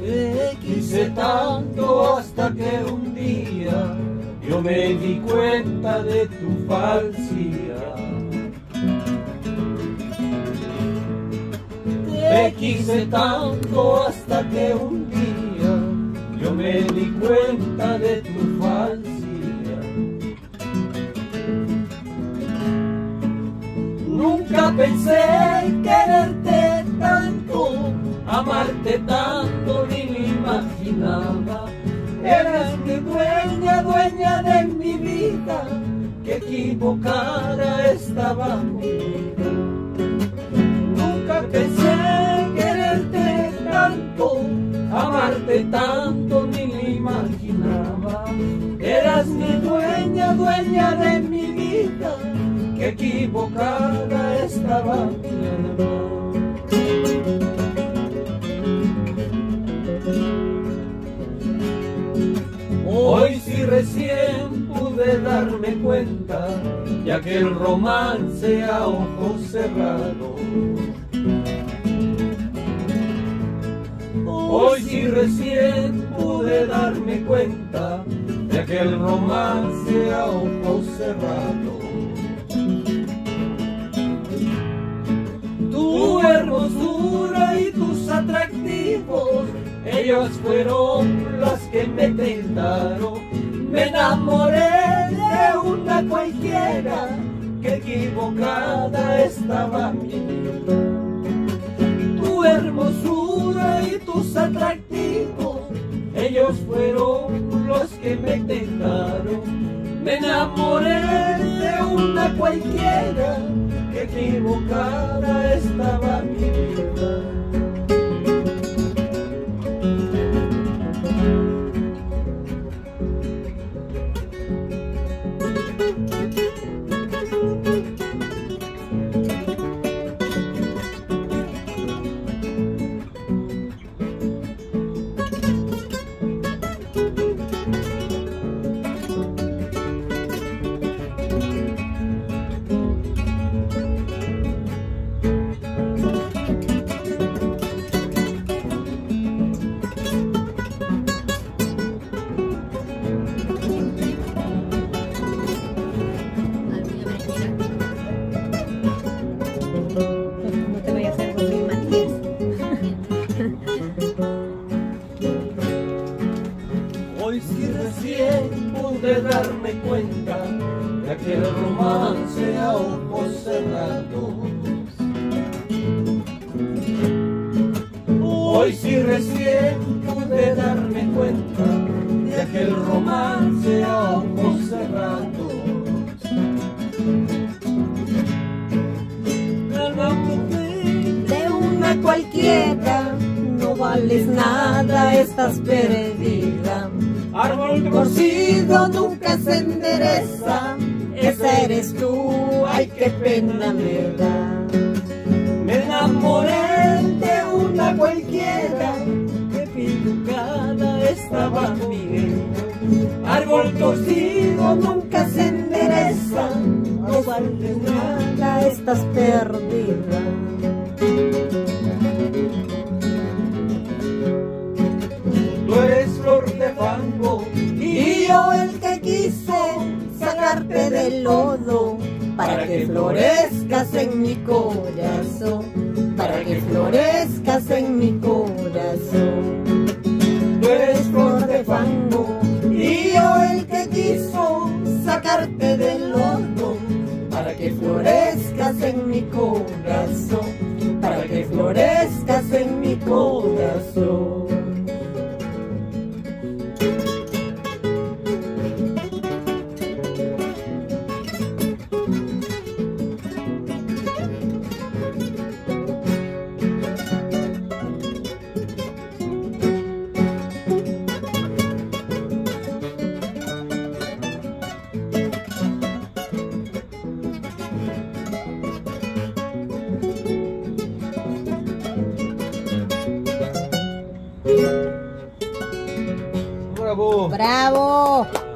Te quise tanto hasta que un día yo me di cuenta de tu falsidad. Te quise tanto hasta que un día yo me di cuenta de tu falsidad. Nunca pensé quererte tanto, amarte tanto, ni lo imaginaba. Eres mi dueña, dueña de mi vida, que equivocada estaba mi vida. Nunca pensé quererte tanto, amarte tanto, ni lo imaginaba. Eras mi dueña, dueña de mi vida, que equivocada estaba mi alma. Hoy sí recién pude darme cuenta de aquel romance a ojos cerrados. Hoy sí recién pude darme cuenta de aquel romance a ojos cerrados. Tu hermosura y tus atractivos, ellos fueron las que me tentaron. Me enamoré de una cualquiera, que equivocada estaba mi vida. Tu hermosura y tus atractivos, ellos fueron los que me tentaron. Me enamoré de una cualquiera, que equivocada estaba mi vida. Hoy sí recién pude darme cuenta de aquel romance a ojos cerrados. Hoy sí recién pude darme cuenta de aquel romance a ojos cerrados. Cada mujer De una cualquiera no vales nada, estás perdida. árbol Torcido nunca se endereza, esa eres tú, ay qué pena me da. me enamoré de una cualquiera, que equivocada estaba mi vida. Árbol torcido Nunca se endereza, no vales nada, estás perdida. tú eres flor de fango Y yo el que quise sacarte del lodo, para que florezcas en mi corazón, para que florezcas en mi corazón. tú eres Flor de fango, y yo el que quiso sacarte del lodo, para que florezcas en mi corazón, para que florezcas en mi corazón. Bravo. ¡Bravo!